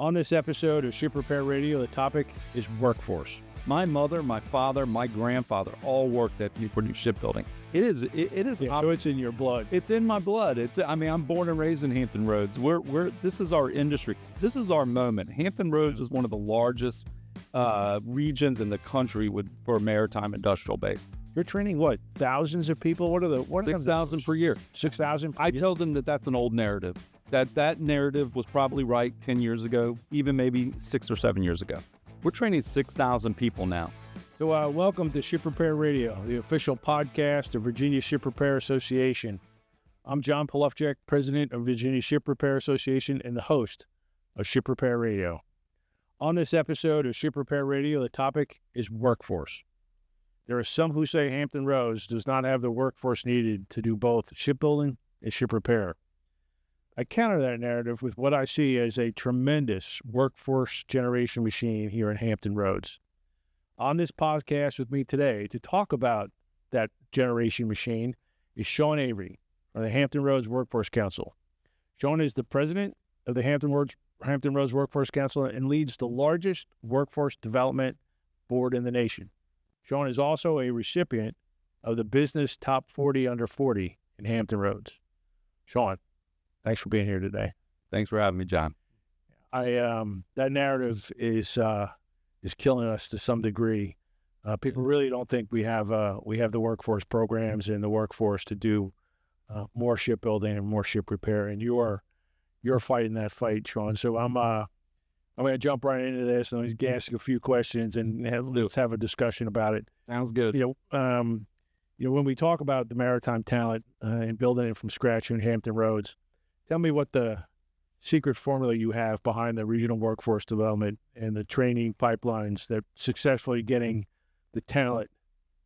On this episode of Ship Repair Radio, the topic is workforce. My mother, my father, my grandfather all worked at Newport News Shipbuilding. It is. So it's in your blood. It's in my blood. I'm born and raised in Hampton Roads. This is our industry. This is our moment. Hampton Roads is one of the largest regions in the country for a maritime industrial base. You're training what? Thousands of people? What 6,000 per year. 6,000 per I year? tell them that that's an old narrative. That narrative was probably right 10 years ago, even maybe 6 or 7 years ago. We're training 6,000 people now. So welcome to Ship Repair Radio, the official podcast of Virginia Ship Repair Association. I'm John Polowczyk, president of Virginia Ship Repair Association and the host of Ship Repair Radio. On this episode of Ship Repair Radio, the topic is workforce. There are some who say Hampton Roads does not have the workforce needed to do both shipbuilding and ship repair. I counter that narrative with what I see as a tremendous workforce generation machine here in Hampton Roads. On this podcast with me today to talk about that generation machine is Shawn Avery of the Hampton Roads Workforce Council. Shawn is the president of the Hampton Roads Workforce Council and leads the largest workforce development board in the nation. Shawn is also a recipient of the Business Top 40 Under 40 in Hampton Roads. Shawn, thanks for being here today. Thanks for having me, John. That narrative is killing us to some degree. People really don't think we have the workforce programs and the workforce to do more shipbuilding and more ship repair. And you're fighting that fight, Shawn. So I'm going to jump right into this and I'm going to ask you a few questions and let's have a discussion about it. Sounds good. When we talk about the maritime talent and building it from scratch in Hampton Roads, tell me what the secret formula you have behind the regional workforce development and the training pipelines that successfully getting the talent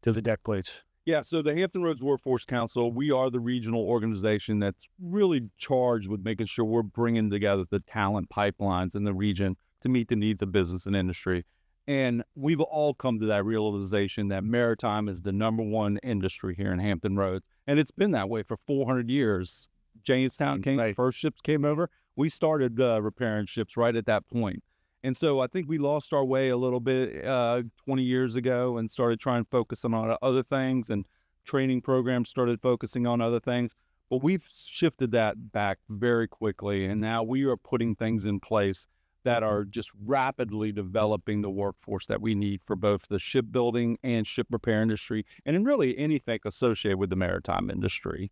to the deck plates. Yeah, so the Hampton Roads Workforce Council, we are the regional organization that's really charged with making sure we're bringing together the talent pipelines in the region to meet the needs of business and industry. And we've all come to that realization that maritime is the number one industry here in Hampton Roads. And it's been that way for 400 years. Jamestown first ships came over. We started repairing ships right at that point. And so I think we lost our way a little bit 20 years ago and started trying to focus on other things, and training programs started focusing on other things. But we've shifted that back very quickly, and now we are putting things in place that are just rapidly developing the workforce that we need for both the shipbuilding and ship repair industry, and in really anything associated with the maritime industry.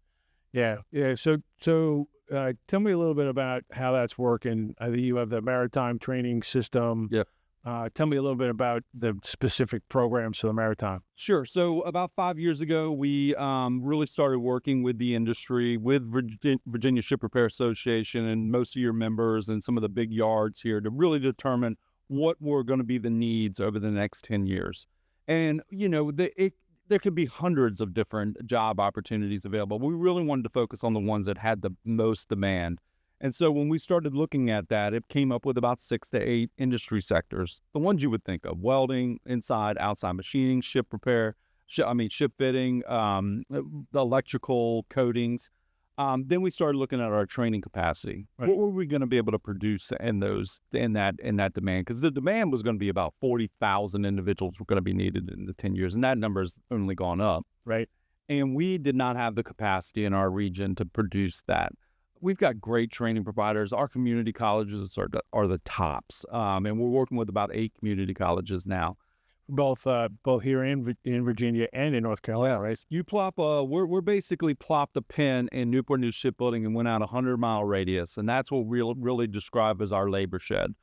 Yeah. So tell me a little bit about how that's working. I think you have the maritime training system. Yeah. Tell me a little bit about the specific programs for the maritime. Sure. So about 5 years ago, we really started working with the industry, with Virginia Ship Repair Association and most of your members and some of the big yards here to really determine what were going to be the needs over the next 10 years. And, there could be hundreds of different job opportunities available. We really wanted to focus on the ones that had the most demand. And so when we started looking at that, it came up with about 6 to 8 industry sectors. The ones you would think of: welding, inside, outside machining, ship repair, ship fitting, the electrical coatings. Then we started looking at our training capacity. Right. What were we going to be able to produce in that demand? Because the demand was going to be about 40,000 individuals were going to be needed in the 10 years, and that number's only gone up. Right. And we did not have the capacity in our region to produce that. We've got great training providers. Our community colleges are the tops, and we're working with about 8 community colleges now. Both here in Virginia and in North Carolina, right? You plop we're basically plopped a pin in Newport News Shipbuilding and went out a 100-mile radius, and that's what we really describe as our labor shed.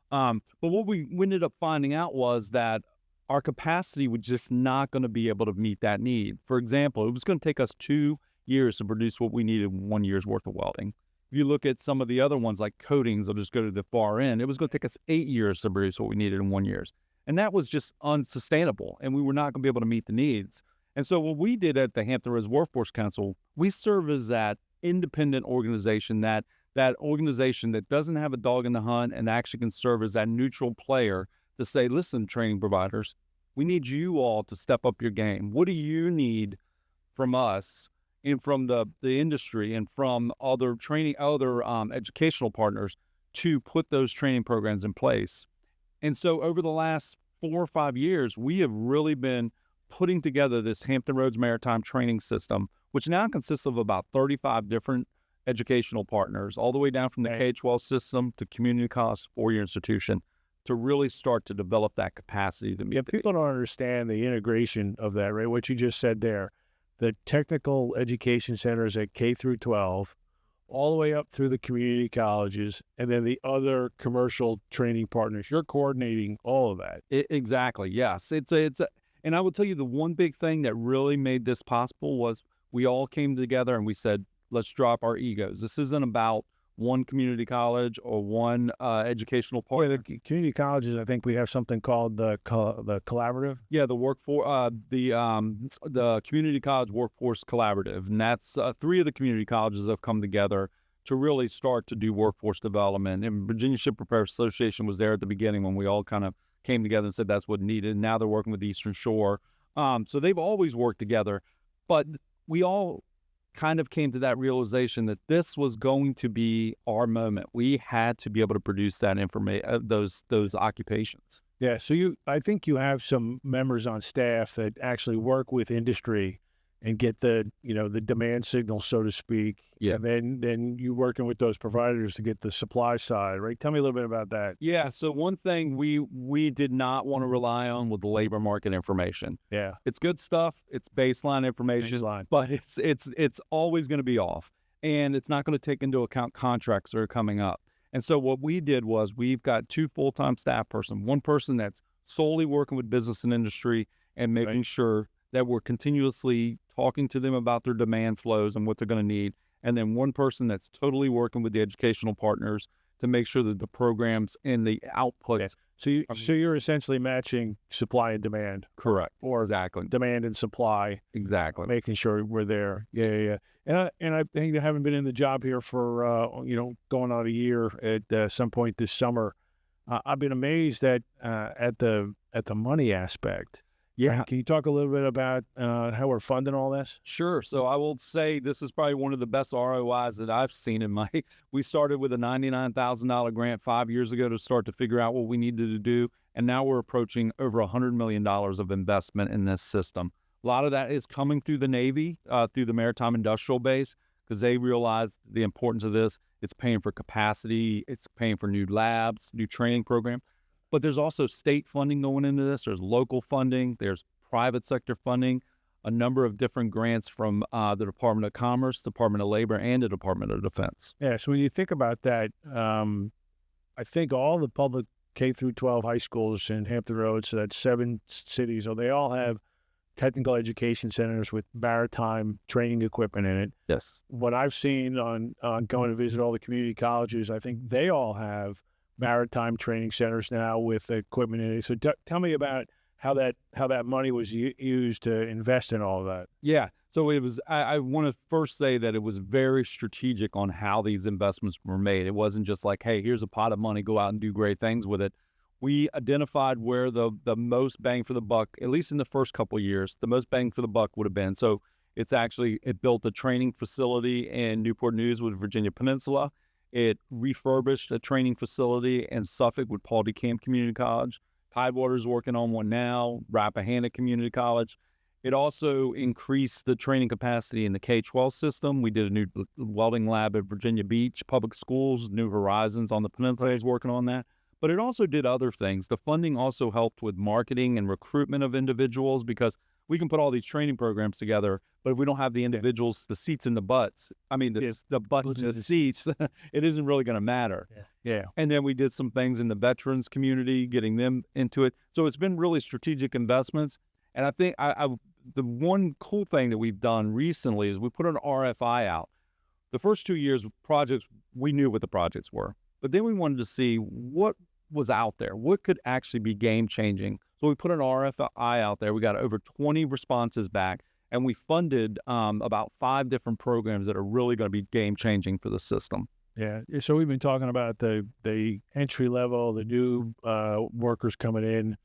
But what we ended up finding out was that our capacity was just not going to be able to meet that need. For example, it was going to take us 2 years to produce what we needed in 1 year's worth of welding. If you look at some of the other ones like coatings, I'll just go to the far end, it was going to take us 8 years to produce what we needed in 1 year. And that was just unsustainable, and we were not going to be able to meet the needs. And so what we did at the Hampton Roads Workforce Council, we serve as that independent organization, that organization that doesn't have a dog in the hunt and actually can serve as that neutral player to say, listen, training providers, we need you all to step up your game. What do you need from us and from the industry and from other educational partners to put those training programs in place. And so over the last 4 or 5 years, we have really been putting together this Hampton Roads Maritime training system, which now consists of about 35 different educational partners, all the way down from the K-12 system to community college, 4-year institution, to really start to develop that capacity to meet. Yeah, people don't understand the integration of that, right? What you just said there, the technical education centers at K through 12, all the way up through the community colleges, and then the other commercial training partners. You're coordinating all of that. Exactly. Yes. And I will tell you, the one big thing that really made this possible was we all came together and we said, let's drop our egos. This isn't about one community college or one educational partner. The community colleges, I think we have something called the collaborative. Yeah, the Community College Workforce Collaborative, and that's 3 of the community colleges have come together to really start to do workforce development. And Virginia Ship Repair Association was there at the beginning when we all kind of came together and said that's what needed. And now they're working with Eastern Shore, so they've always worked together, but we all kind of came to that realization that this was going to be our moment. We had to be able to produce that information, those occupations. Yeah. So I think you have some members on staff that actually work with industry and get the demand signal, so to speak. Yeah. And then you working with those providers to get the supply side, right? Tell me a little bit about that. Yeah. So one thing we did not want to rely on with the labor market information. Yeah. It's good stuff. It's baseline information, but it's always going to be off, and it's not going to take into account contracts that are coming up. And so what we did was we've got 2 full-time staff person, one person that's solely working with business and industry and making sure that we're continuously talking to them about their demand flows and what they're going to need. And then one person that's totally working with the educational partners to make sure that the programs and the outputs. So you're essentially matching supply and demand. Correct. Or exactly. Demand and supply. Exactly. Making sure we're there. Yeah. And I think I haven't been in the job here for, going on a year at some point this summer. I've been amazed at the money aspect. Yeah. Can you talk a little bit about how we're funding all this? Sure. So I will say this is probably one of the best ROIs that I've seen in my, we started with a $99,000 grant 5 years ago to start to figure out what we needed to do. And now we're approaching over $100 million of investment in this system. A lot of that is coming through the Navy, through the Maritime Industrial Base, because they realize the importance of this. It's paying for capacity. It's paying for new labs, new training program. But there's also state funding going into this. There's local funding. There's private sector funding, a number of different grants from the Department of Commerce, Department of Labor, and the Department of Defense. Yeah, so when you think about that, I think all the public K through 12 high schools in Hampton Roads, so that's 7 cities, they all have technical education centers with maritime training equipment in it. Yes. What I've seen on going to visit all the community colleges, I think they all have maritime training centers now with equipment in it. So tell me about how that money was used to invest in all of that. Yeah. So it was, I want to first say that it was very strategic on how these investments were made. It wasn't just like, hey, here's a pot of money, go out and do great things with it. We identified where the most bang for the buck, at least in the first couple of years, the most bang for the buck would have been. So it built a training facility in Newport News with Virginia Peninsula. It refurbished a training facility in Suffolk with Paul DeCamp Community College. Tidewater's working on one now, Rappahannock Community College. It also increased the training capacity in the K-12 system. We did a new welding lab at Virginia Beach Public Schools. New Horizons on the Peninsula is working on that. But it also did other things. The funding also helped with marketing and recruitment of individuals, because we can put all these training programs together, but if we don't have the individuals, the seats and the butts, the butts and the seats, it isn't really going to matter. Yeah. And then we did some things in the veterans community, getting them into it. So it's been really strategic investments. And I think the one cool thing that we've done recently is we put an RFI out. The first 2 years projects, we knew what the projects were, but then we wanted to see what was out there, what could actually be game changing. So we put an RFI out there. We got over 20 responses back, and we funded about 5 different programs that are really going to be game changing for the system. Yeah. So we've been talking about the entry level, the new workers coming in.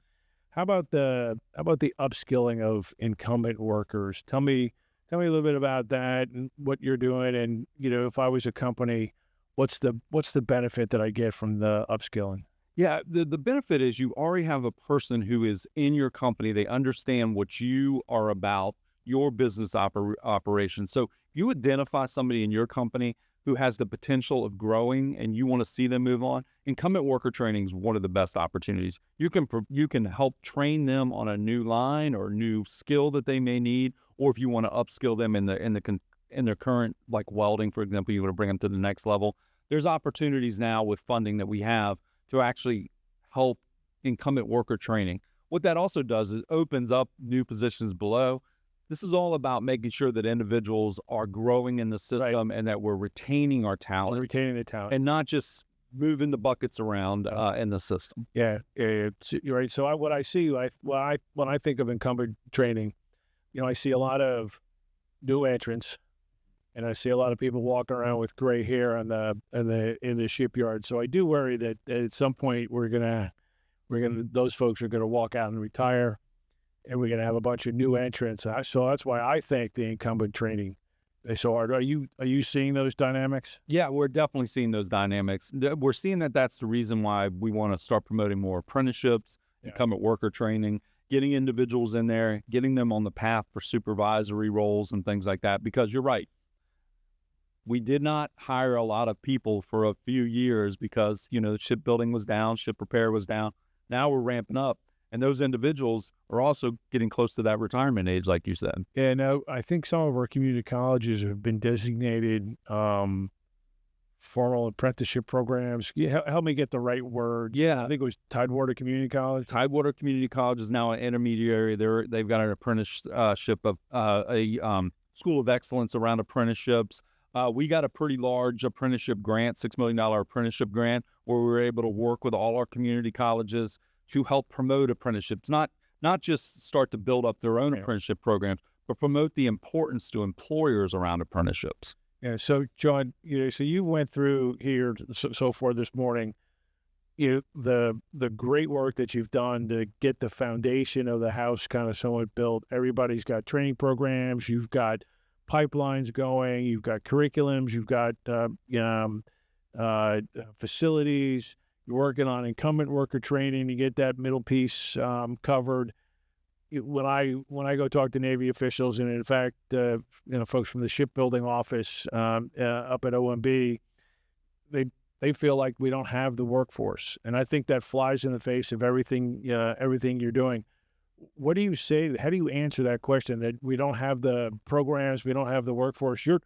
How about the upskilling of incumbent workers? Tell me a little bit about that and what you're doing. And if I was a company, what's the benefit that I get from the upskilling? Yeah, the benefit is you already have a person who is in your company. They understand what you are about, your business operation. So you identify somebody in your company who has the potential of growing and you want to see them move on. Incumbent worker training is one of the best opportunities. You can help train them on a new line or new skill that they may need, or if you want to upskill them in their current, like welding, for example, you want to bring them to the next level. There's opportunities now with funding that we have to actually help incumbent worker training. What that also does is opens up new positions below. This is all about making sure that individuals are growing in the system and that we're retaining our talent. Retaining the talent. And not just moving the buckets around in the system. Yeah, you're right. So what I see, when I think of incumbent training, I see a lot of new entrants, and I see a lot of people walking around with gray hair in the shipyard. So I do worry that at some point those folks are gonna walk out and retire, and we're gonna have a bunch of new entrants. So that's why I think the incumbent training is so hard. Are you seeing those dynamics? Yeah, we're definitely seeing those dynamics. We're seeing that that's the reason why we want to start promoting more apprenticeships, incumbent worker training, getting individuals in there, getting them on the path for supervisory roles and things like that. Because you're right. We did not hire a lot of people for a few years because, shipbuilding was down, ship repair was down. Now we're ramping up, and those individuals are also getting close to that retirement age, like you said. Yeah, no, I think some of our community colleges have been designated formal apprenticeship programs. Help me get the right word. Yeah. I think it was Tidewater Community College. Tidewater Community College is now an intermediary. They've got an apprenticeship of a school of excellence around apprenticeships. We got a pretty large apprenticeship grant, $6 million apprenticeship grant, where we were able to work with all our community colleges to help promote apprenticeships, not just start to build up their own apprenticeship programs, but promote the importance to employers around apprenticeships. Yeah. So, John, so you went through here so far this morning, the great work that you've done to get the foundation of the house kind of somewhat built. Everybody's got training programs. You've got pipelines going. You've got curriculums. You've got facilities. You're working on incumbent worker training to get that middle piece covered. When I go talk to Navy officials, and in fact, folks from the shipbuilding office up at OMB, they feel like we don't have the workforce, and I think that flies in the face of everything you're doing. What do you say? How do you answer that question that we don't have the programs, we don't have the workforce? You're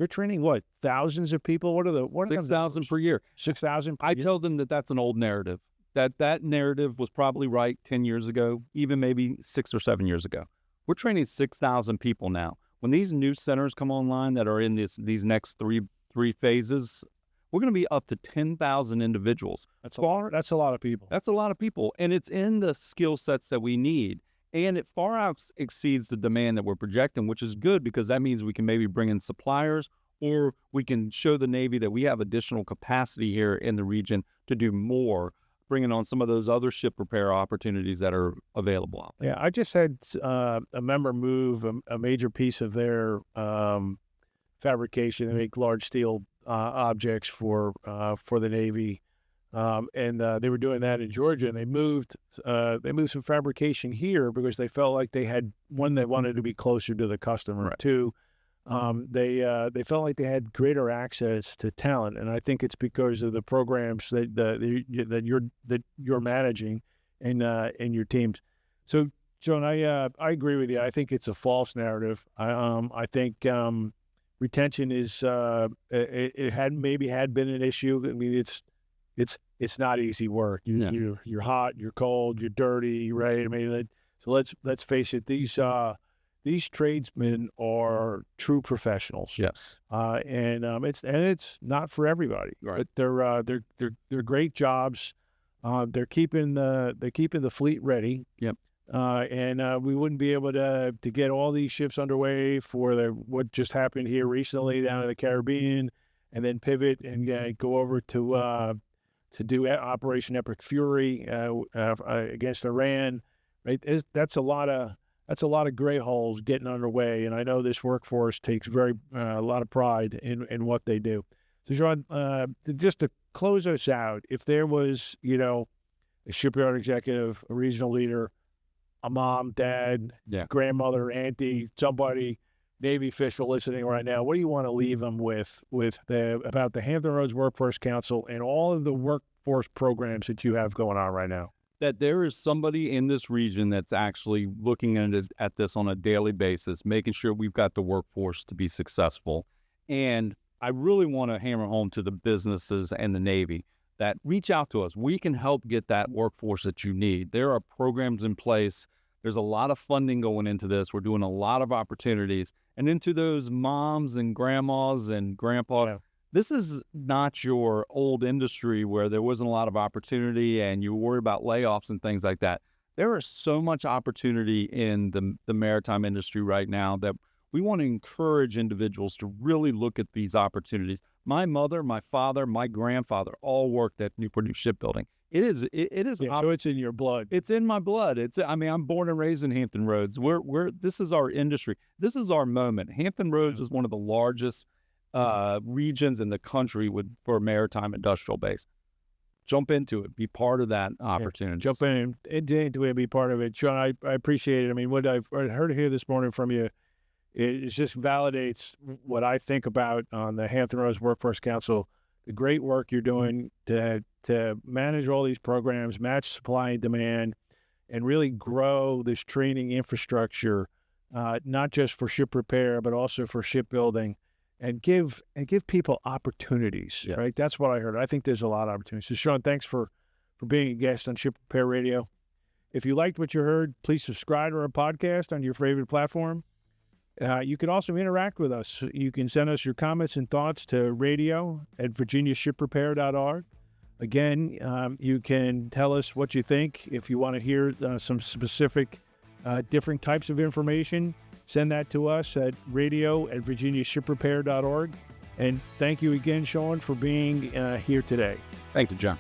training what, thousands of people? What are 6,000 per year? 6,000. I tell them that that's an old narrative. That narrative was probably right 10 years ago, even maybe 6 or 7 years ago. We're training 6,000 people now. When these new centers come online that are in these next three phases, we're going to be up to 10,000 individuals. That's a lot of people. That's a lot of people, and it's in the skill sets that we need. And it far exceeds the demand that we're projecting, which is good because that means we can maybe bring in suppliers, or we can show the Navy that we have additional capacity here in the region to do more, bringing on some of those other ship repair opportunities that are available out there. Yeah, I just had a member move a major piece of their fabrication. They make large steel objects for the Navy. And they were doing that in Georgia, and they moved some fabrication here because they felt like they wanted to be closer to the customer. Right. Two, they felt like they had greater access to talent, and I think it's because of the programs that you're managing and your teams. So, Joan, I agree with you. I think it's a false narrative. I think retention is it had been an issue. I mean, it's not easy work. You're hot, you're cold, you're dirty, right? I mean, so let's face it. These tradesmen are true professionals. Yes. And it's not for everybody. Right. But they're great jobs. They're keeping the fleet ready. Yep. And we wouldn't be able to get all these ships underway for what just happened here recently down in the Caribbean, and then pivot and go over to do Operation Epic Fury against Iran. Right. That's a lot of gray holes getting underway, and I know this workforce takes a lot of pride in what they do. So, Shawn, just to close us out, if there was, a shipyard executive, a regional leader, a mom, dad, grandmother, auntie, somebody, Navy official listening right now, what do you want to leave them with about the Hampton Roads Workforce Council and all of the workforce programs that you have going on right now? That there is somebody in this region that's actually looking at this on a daily basis, making sure we've got the workforce to be successful. And I really want to hammer home to the businesses and the Navy that reach out to us. We can help get that workforce that you need. There are programs in place. There's a lot of funding going into this. We're doing a lot of opportunities. And into those moms and grandmas and grandpas, this is not your old industry where there wasn't a lot of opportunity and you worry about layoffs and things like that. There is so much opportunity in the maritime industry right now that we want to encourage individuals to really look at these opportunities. My mother, my father, my grandfather all worked at Newport News Shipbuilding. It is. So it's in your blood. It's in my blood. I'm born and raised in Hampton Roads. This is our industry. This is our moment. Hampton Roads is one of the largest regions in the country for a maritime industrial base. Jump into it. Be part of that opportunity. Jump into it. Be part of it. Shawn, I appreciate it. I mean, what I've heard here this morning from you, it just validates what I think about on the Hampton Roads Workforce Council, the great work you're doing to manage all these programs, match supply and demand, and really grow this training infrastructure, not just for ship repair, but also for shipbuilding, and give people opportunities, right? That's what I heard. I think there's a lot of opportunities. So, Shawn, thanks for being a guest on Ship Repair Radio. If you liked what you heard, please subscribe to our podcast on your favorite platform. You can also interact with us. You can send us your comments and thoughts to radio@virginiashiprepair.org. Again, you can tell us what you think. If you want to hear some specific different types of information, send that to us at radio@virginiashiprepair.org. And thank you again, Shawn, for being here today. Thank you, John.